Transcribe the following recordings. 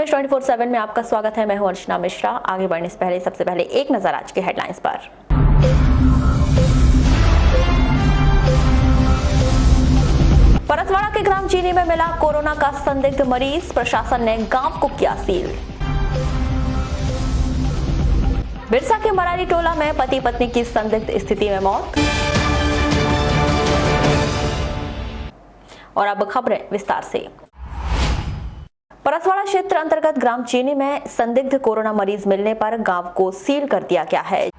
रमेश 24/7 में आपका स्वागत है। मैं हूं अर्चना मिश्रा। आगे बढ़ने से पहले सबसे पहले एक नजर आज के हेडलाइंस पर। परसवाड़ा के ग्राम चीनी में मिला कोरोना का संदिग्ध मरीज, प्रशासन ने गांव को किया सील। बिरसा के मरारी टोला में पति पत्नी की संदिग्ध स्थिति में मौत। और अब खबरें विस्तार से। परसवाड़ा क्षेत्र अंतर्गत ग्राम चीनी में संदिग्ध कोरोना मरीज मिलने पर गांव को सील कर दिया गया है।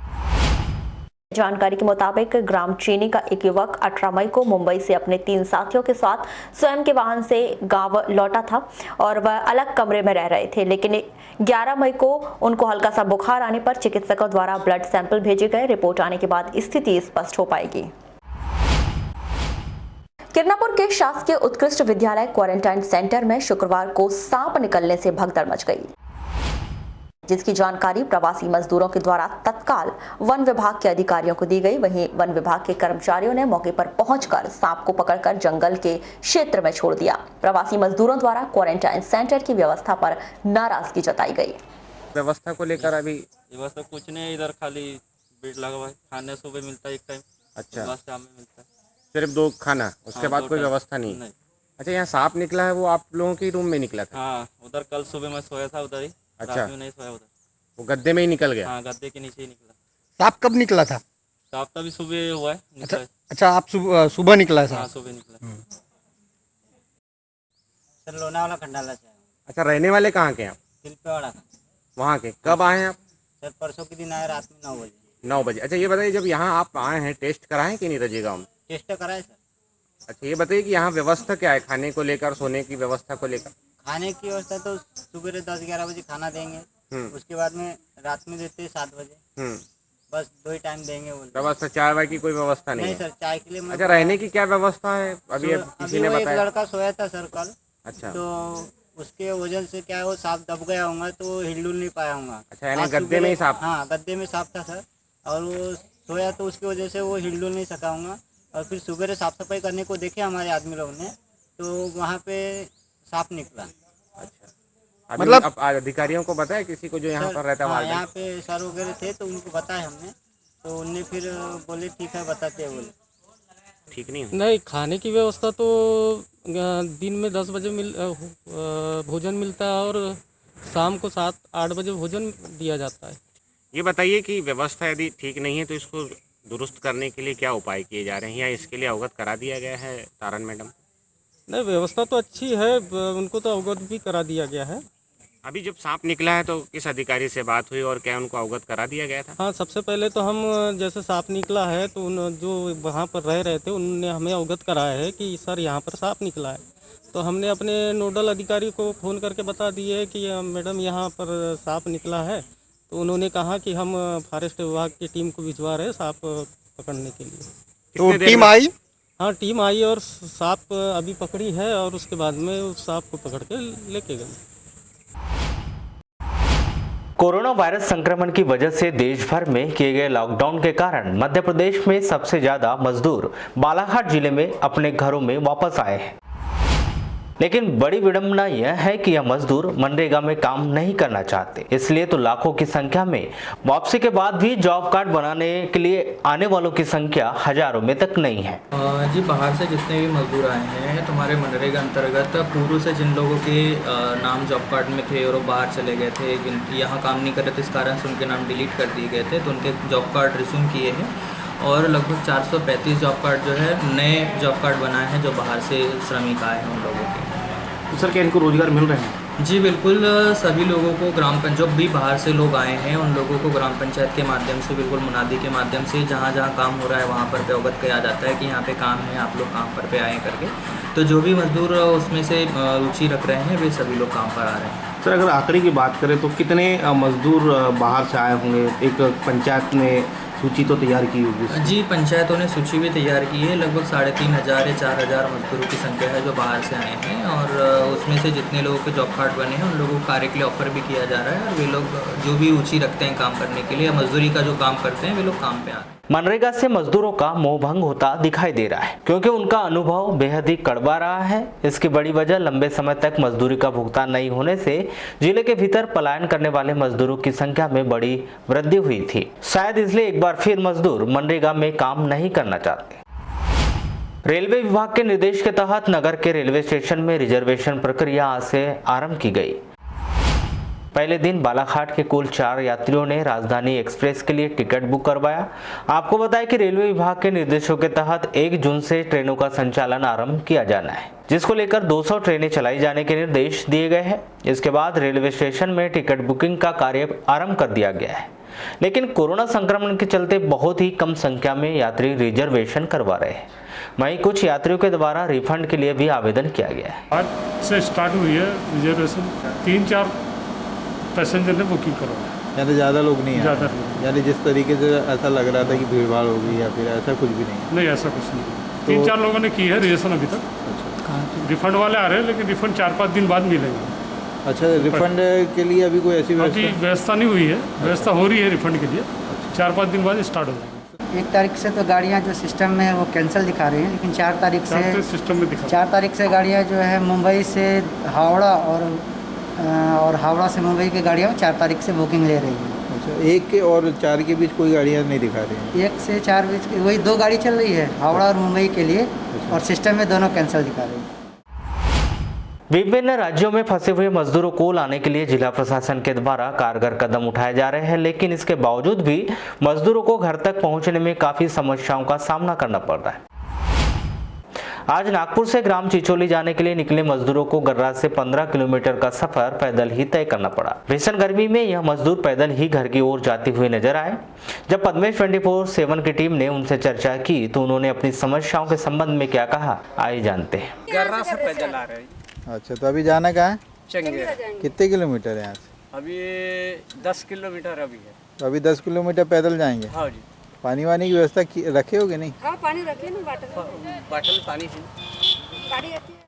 जानकारी के मुताबिक ग्राम चीनी का एक युवक 18 मई को मुंबई से अपने 3 साथियों के साथ स्वयं के वाहन से गांव लौटा था और वह अलग कमरे में रह रहे थे, लेकिन 11 मई को उनको हल्का सा बुखार आने पर चिकित्सकों द्वारा ब्लड सैंपल भेजे गए। रिपोर्ट आने के बाद स्थिति स्पष्ट हो पाएगी। किरनापुर के शासकीय उत्कृष्ट विद्यालय क्वारंटाइन सेंटर में शुक्रवार को सांप निकलने से भगदड़ मच गई, जिसकी जानकारी प्रवासी मजदूरों के द्वारा तत्काल वन विभाग के अधिकारियों को दी गई। वहीं वन विभाग के कर्मचारियों ने मौके पर पहुंचकर सांप को पकड़कर जंगल के क्षेत्र में छोड़ दिया। प्रवासी मजदूरों द्वारा क्वारंटाइन सेंटर की व्यवस्था पर नाराजगी जताई गई। व्यवस्था को लेकर अभी व्यवस्था कुछ नहीं, इधर खाली बेड लगा हुआ है, खाने सुबह मिलता है एक टाइम, अच्छा शाम में मिलता है, सिर्फ 2 खाना, उसके बाद कोई व्यवस्था नहीं। अच्छा, यहाँ सांप निकला है, वो आप लोगों के रूम में निकला था? हाँ, उधर कल सुबह मैं सोया था उधर ही। अच्छा, रात में नहीं सोया उधर, वो गद्दे में ही निकल गया? हाँ, गद्दे के नीचे ही निकला। सांप कब निकला था? सांप तभी सुबह हुआ है, निकला है। अच्छा, आप सुबह निकला है? हाँ, सुबह निकला। सर लोनावाला खंडाला से। अच्छा, रहने वाले कहाँ के आप? तिलपेवाड़ा। वहाँ के कब आए हैं आप? सर परसों के दिन आए, रात में 9 बजे। 9 बजे। अच्छा, ये बताइए, जब यहाँ आप आए हैं टेस्ट कराएं कि नहीं रजे गाँव में? टेस्ट कराए सर। अच्छा, ये बताइए कि यहाँ व्यवस्था क्या है, खाने को लेकर, सोने की व्यवस्था को लेकर? खाने की व्यवस्था तो सुबह 10-11 बजे खाना देंगे, उसके बाद में रात में देते 7 बजे। बस 2 ही टाइम देंगे। व्यवस्था चाय वाय की कोई व्यवस्था नहीं नहीं है? सर, चाय के लिए अच्छा, रहने की क्या व्यवस्था है? अभी किसी ने एक बताया? लड़का सोया था सर कल। अच्छा, तो उसके वजन से क्या है, वो सांप दब गया होगा तो हिलडुल नहीं पाया होगा। अच्छा, यानी गद्दे में ही सांप? हाँ, गद्दे में सांप था सर, और वो सोया तो उसकी वजह से वो हिलडुल नहीं सका होगा। और फिर सुबह साफ सफाई करने को देखे हमारे आदमी लोगों ने, तो वहाँ पे सांप निकला। अच्छा, अभी मतलब अब अधिकारियों को बताया किसी को जो यहाँ पर रहता है? हाँ, यहाँ पे सर वगैरह थे तो उनको बताया हमने, तो उनने फिर बोले ठीक है बताते हैं बोले। ठीक नहीं? नहीं, खाने की व्यवस्था तो दिन में 10 बजे भोजन मिलता है और शाम को 7-8 बजे भोजन दिया जाता है। ये बताइए कि व्यवस्था यदि ठीक नहीं है तो इसको दुरुस्त करने के लिए क्या उपाय किए जा रहे हैं, या इसके लिए अवगत करा दिया गया है तारन मैडम? नहीं, व्यवस्था तो अच्छी है, उनको तो अवगत भी करा दिया गया है। अभी जब सांप निकला है तो किस अधिकारी से बात हुई और क्या उनको अवगत करा दिया गया था? हाँ, सबसे पहले तो हम जैसे सांप निकला है तो जो वहाँ पर रह रहे थे उन्होंने हमें अवगत कराया है कि सर यहाँ पर सांप निकला है। तो हमने अपने नोडल अधिकारी को फ़ोन करके बता दिए कि मैडम यहाँ पर सांप निकला है। तो उन्होंने कहा कि हम फॉरेस्ट विभाग की टीम को भिजवा रहे हैं सांप पकड़ने के लिए। तो टीम आई? हाँ, टीम आई और सांप अभी पकड़ी है और उसके बाद में उस सांप को पकड़ के लेके गए। कोरोना वायरस संक्रमण की वजह से देश भर में किए गए लॉकडाउन के कारण मध्य प्रदेश में सबसे ज्यादा मजदूर बालाघाट जिले में अपने घरों में वापस आए हैं। लेकिन बड़ी विडंबना यह है कि यह मजदूर मनरेगा में काम नहीं करना चाहते, इसलिए तो लाखों की संख्या में वापसी के बाद भी जॉब कार्ड बनाने के लिए आने वालों की संख्या हजारों में तक नहीं है। जी, बाहर से जितने भी मजदूर आए हैं तुम्हारे मनरेगा अंतर्गत पूर्व से जिन लोगों के नाम जॉब कार्ड में थे और वो बाहर चले गए थे, यहाँ काम नहीं कर रहे थे, इस कारण से उनके नाम डिलीट कर दिए गए थे, तो उनके जॉब कार्ड रिज्यूम किए हैं और लगभग 435 जॉब कार्ड जो है नए जॉब कार्ड बनाए हैं जो बाहर से श्रमिक आए हैं उन लोगों के। तो सर, क्या इनको रोजगार मिल रहे हैं? जी बिल्कुल, सभी लोगों को जो भी बाहर से लोग आए हैं उन लोगों को ग्राम पंचायत के माध्यम से, बिल्कुल मुनादी के माध्यम से जहाँ जहाँ काम हो रहा है वहाँ पर अवगत किया जाता है कि यहाँ पे काम है, आप लोग काम पर आए करके। तो जो भी मजदूर उसमें से रुचि रख रहे हैं वे सभी लोग काम पर आ रहे हैं। सर, अगर आंकड़े की बात करें तो कितने मजदूर बाहर से आए होंगे? एक पंचायत ने सूची तो तैयार की होगी? जी, पंचायतों ने सूची भी तैयार की है। लगभग 3500 या 4000 मजदूरों की संख्या है जो बाहर से आए हैं और उस उसमें से जितने लोगों के जॉब कार्ड बने हैं उन लोगों को कार्य के लिए ऑफर भी किया जा रहा है, और वे लोग जो भी रुचि रखते हैं काम करने के लिए या मजदूरी का जो काम करते हैं वे लोग काम पे आ रहे हैं। मनरेगा से मजदूरों का मोह भंग होता दिखाई दे रहा है, क्योंकि उनका अनुभव बेहद ही कड़वा रहा है। इसकी बड़ी वजह लंबे समय तक मजदूरी का भुगतान नहीं होने से जिले के भीतर पलायन करने वाले मजदूरों की संख्या में बड़ी वृद्धि हुई थी। शायद इसलिए एक बार फिर मजदूर मनरेगा में काम नहीं करना चाहते। रेलवे विभाग के निर्देश के तहत नगर के रेलवे स्टेशन में रिजर्वेशन प्रक्रिया आज से आरंभ की गई। पहले दिन बालाघाट के कुल 4 यात्रियों ने राजधानी एक्सप्रेस के लिए टिकट बुक करवाया। आपको बताएं कि रेलवे विभाग के निर्देशों के तहत 1 जून से ट्रेनों का संचालन आरंभ किया जाना है, जिसको लेकर 200 ट्रेनें चलाई जाने के निर्देश दिए गए हैं। इसके बाद रेलवे स्टेशन में टिकट बुकिंग का कार्य आरंभ कर दिया गया है, लेकिन कोरोना संक्रमण के चलते बहुत ही कम संख्या में यात्री रिजर्वेशन करवा रहे हैं। वहीं कुछ यात्रियों के द्वारा रिफंड के लिए भी आवेदन किया गया है। आज से स्टार्ट हुई है रिजर्वेशन, 3-4 पैसेंजर ने बुकिंग करवाया, यानी ज़्यादा लोग नहीं ज़्यादा आए, यानी जिस तरीके से ऐसा लग रहा था कि भीड़ भाड़ होगी या फिर ऐसा कुछ भी नहीं? नहीं, ऐसा कुछ नहीं। 3-4 लोगों ने की है रिजर्वेशन अभी तक। अच्छा, रिफंड वाले आ रहे हैं, लेकिन रिफंड 4-5 दिन बाद मिलेंगे। अच्छा, रिफंड के लिए अभी कोई ऐसी व्यवस्था नहीं हुई है, व्यवस्था हो रही है रिफंड के लिए, 4-5 दिन बाद स्टार्ट हो जाएगी। 1 तारीख से तो गाड़ियाँ जो सिस्टम में है वो कैंसिल दिखा रही हैं, लेकिन 4 तारीख से सिस्टम में दिखा 4 तारीख से गाड़ियाँ जो है मुंबई से हावड़ा और हावड़ा से मुंबई की गाड़ियाँ 4 तारीख से बुकिंग ले रही हैं। अच्छा, 1 और 4 के बीच कोई गाड़ियाँ नहीं दिखा रही हैं? 1 से 4 बीच वही 2 गाड़ी चल रही है, हावड़ा और मुंबई के लिए, और सिस्टम में दोनों कैंसिल दिखा रही है। विभिन्न राज्यों में फंसे हुए मजदूरों को लाने के लिए जिला प्रशासन के द्वारा कारगर कदम उठाए जा रहे हैं, लेकिन इसके बावजूद भी मजदूरों को घर तक पहुंचने में काफी समस्याओं का सामना करना पड़ रहा है। आज नागपुर से ग्राम चिचोली जाने के लिए निकले मजदूरों को गर्रा से 15 किलोमीटर का सफर पैदल ही तय करना पड़ा। भीषण गर्मी में यह मजदूर पैदल ही घर की ओर जाते हुए नजर आए। जब पद्मेश 24/7 की टीम ने उनसे चर्चा की तो उन्होंने अपनी समस्याओं के संबंध में क्या कहा, आइए जानते हैं। गर्रा से पैदल आ रहे हैं। अच्छा, तो अभी जाना कहाँ है? चंगे। कितने किलोमीटर है यहाँ से? अभी 10 किलोमीटर अभी है। तो अभी 10 किलोमीटर पैदल जाएंगे? हाँ जी। पानी वानी की व्यवस्था रखे होगे नहीं? हाँ, पानी रखे ना, बाटल पानी से गाड़ी आती है।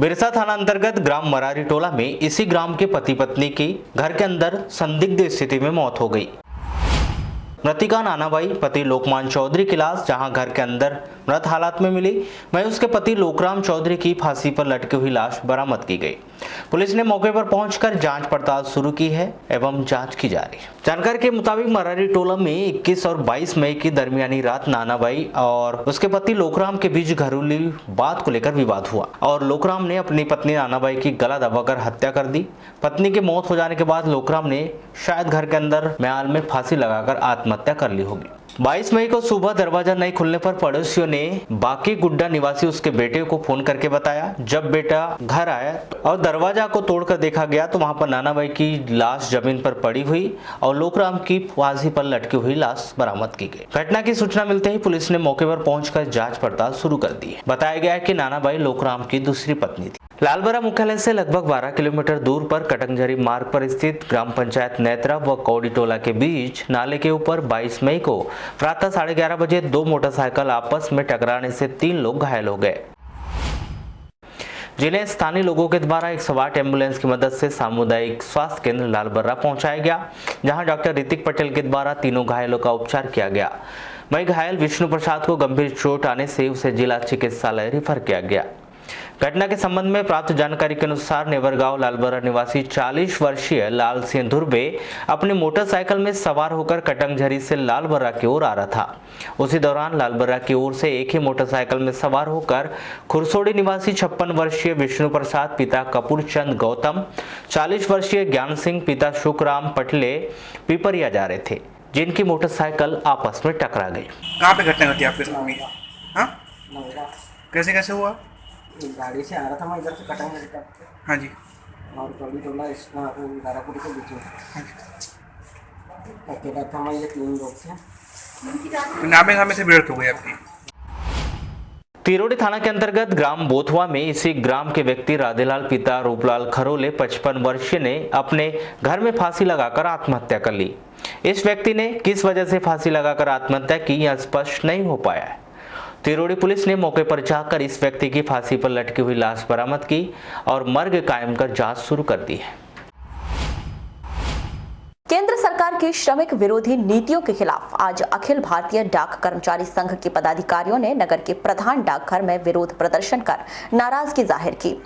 बिरसा थाना अंतर्गत ग्राम मरारी टोला में इसी ग्राम के पति पत्नी की घर के अंदर संदिग्ध स्थिति में मौत हो गई। मृतिका नानाबाई पति लोकमान चौधरी की लाश जहां घर के अंदर मृत हालात में मिली, वहीं उसके पति लोकराम चौधरी की फांसी पर लटकी हुई लाश बरामद की गई। पुलिस ने मौके पर पहुंचकर जांच पड़ताल शुरू की है एवं जांच की जा रही है। जानकारी के मुताबिक मरारी टोला में 21 और 22 मई की दरमियानी रात नानाबाई और उसके पति लोकराम के बीच घरेलू बात को लेकर विवाद हुआ और लोकराम ने अपनी पत्नी नानाबाई की गला दबाकर हत्या कर दी। पत्नी की मौत हो जाने के बाद लोकराम ने शायद घर के अंदर म्याल में फांसी लगाकर आत्महत्या कर ली होगी। 22 मई को सुबह दरवाजा नहीं खुलने पर पड़ोसियों ने बाकी गुड्डा निवासी उसके बेटे को फोन करके बताया। जब बेटा घर आया और दरवाजा को तोड़कर देखा गया तो वहां पर नानाबाई की लाश जमीन पर पड़ी हुई और लोकराम की फांसी पर लटकी हुई लाश बरामद की गई। घटना की सूचना मिलते ही पुलिस ने मौके पर पहुंचकर जांच पड़ताल शुरू कर दी है। बताया गया है कि नानाबाई लोकराम की दूसरी पत्नी थी। लालबरा मुख्यालय से लगभग 12 किलोमीटर दूर पर कटंगझरी मार्ग पर स्थित ग्राम पंचायत नेत्रा व कौड़ी टोला के बीच नाले के ऊपर 22 मई को प्रातः 11:30 बजे 2 मोटरसाइकिल आपस में टकराने से 3 लोग घायल हो गए, जिन्हें स्थानीय लोगों के द्वारा 108 एम्बुलेंस की मदद से सामुदायिक स्वास्थ्य केंद्र लालबर्रा पहुंचाया गया, जहां डॉक्टर ऋतिक पटेल के द्वारा तीनों घायलों का उपचार किया गया। वहीं घायल विष्णु प्रसाद को गंभीर चोट आने से उसे जिला चिकित्सालय रेफर किया गया। घटना के संबंध में प्राप्त जानकारी के अनुसार नेवरगांव लालबर्रा निवासी 40 वर्षीय लाल सिंह धुर्वे अपने मोटरसाइकिल में सवार होकर कटंगझरी से लालबर्रा की ओर आ रहा था। उसी दौरान लालबर्रा की ओर से एक ही मोटरसाइकिल में सवार होकर खुरसोड़ी निवासी 56 वर्षीय विष्णु प्रसाद पिता कपूर चंद गौतम, 40 वर्षीय ज्ञान सिंह पिता शुकराम पटले पिपरिया जा रहे थे, जिनकी मोटरसाइकिल आपस में टकरा गई। कहाँ पे घटना घटी आपके सामने? हाँ, कैसे हुआ? गाड़ी से आ रहा था मैं इधर से कटंगझरी का। हाँ जी। और कौड़ी टोला इसमें दारापुरी के बीच में अकेला था मैं, ये 3 लोग थे। नामे से भिड़ंत हो गई आपकी। तिरोड़ी थाना के अंतर्गत ग्राम बोथवा में इसी ग्राम के व्यक्ति राधेलाल पिता रूपलाल खरोले 55 वर्षीय ने अपने घर में फांसी लगाकर आत्महत्या कर ली। इस व्यक्ति ने किस वजह से फांसी लगाकर आत्महत्या की यह स्पष्ट नहीं हो पाया है। तिरोड़ी पुलिस ने मौके पर जाकर इस व्यक्ति की फांसी पर लटकी हुई लाश बरामद की और मर्ग कायम कर जांच शुरू कर दी है। केंद्र सरकार की श्रमिक विरोधी नीतियों के खिलाफ आज अखिल भारतीय डाक कर्मचारी संघ के पदाधिकारियों ने नगर के प्रधान डाकघर में विरोध प्रदर्शन कर नाराजगी जाहिर की।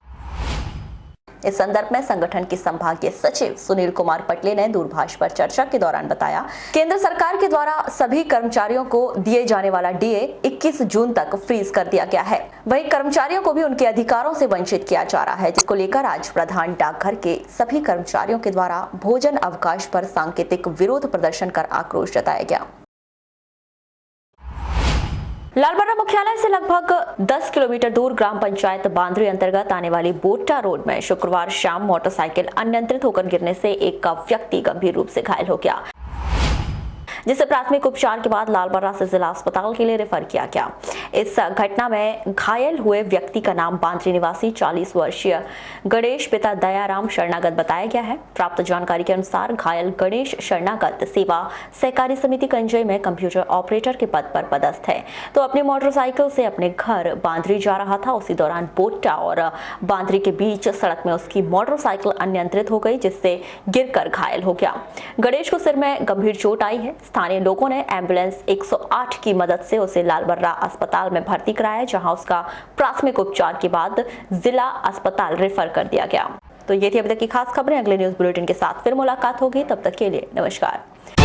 इस संदर्भ में संगठन के संभागीय सचिव सुनील कुमार पटले ने दूरभाष पर चर्चा के दौरान बताया, केंद्र सरकार के द्वारा सभी कर्मचारियों को दिए जाने वाला डीए 21 जून तक फ्रीज कर दिया गया है। वहीं कर्मचारियों को भी उनके अधिकारों से वंचित किया जा रहा है, जिसको लेकर आज प्रधान डाकघर के सभी कर्मचारियों के द्वारा भोजन अवकाश पर सांकेतिक विरोध प्रदर्शन कर आक्रोश जताया गया। लालबर्रा मुख्यालय से लगभग 10 किलोमीटर दूर ग्राम पंचायत बांद्री अंतर्गत आने वाली बोटा रोड में शुक्रवार शाम मोटरसाइकिल अनियंत्रित होकर गिरने से एक व्यक्ति गंभीर रूप से घायल हो गया, जिसे प्राथमिक उपचार के बाद लालबर्रा से जिला अस्पताल के लिए रेफर किया गया। इस घटना में घायल हुए व्यक्ति का नाम बांद्री निवासी 40 वर्षीय गणेश पिता दयाराम शरणागत बताया गया है। प्राप्त जानकारी के अनुसार घायल गणेश शरणागत सेवा सहकारी समिति कंजई में कंप्यूटर ऑपरेटर के पद पर पदस्थ है, तो अपनी मोटरसाइकिल से अपने घर बांद्री जा रहा था। उसी दौरान बोटा और बांद्री के बीच सड़क में उसकी मोटरसाइकिल अनियंत्रित हो गई, जिससे गिरकर घायल हो गया। गणेश को सिर में गंभीर चोट आई है। स्थानीय लोगों ने एम्बुलेंस 108 की मदद से उसे लालबर्रा अस्पताल में भर्ती कराया, जहां उसका प्राथमिक उपचार के बाद जिला अस्पताल रेफर कर दिया गया। तो ये थी अभी तक की खास खबरें। अगले न्यूज बुलेटिन के साथ फिर मुलाकात होगी, तब तक के लिए नमस्कार।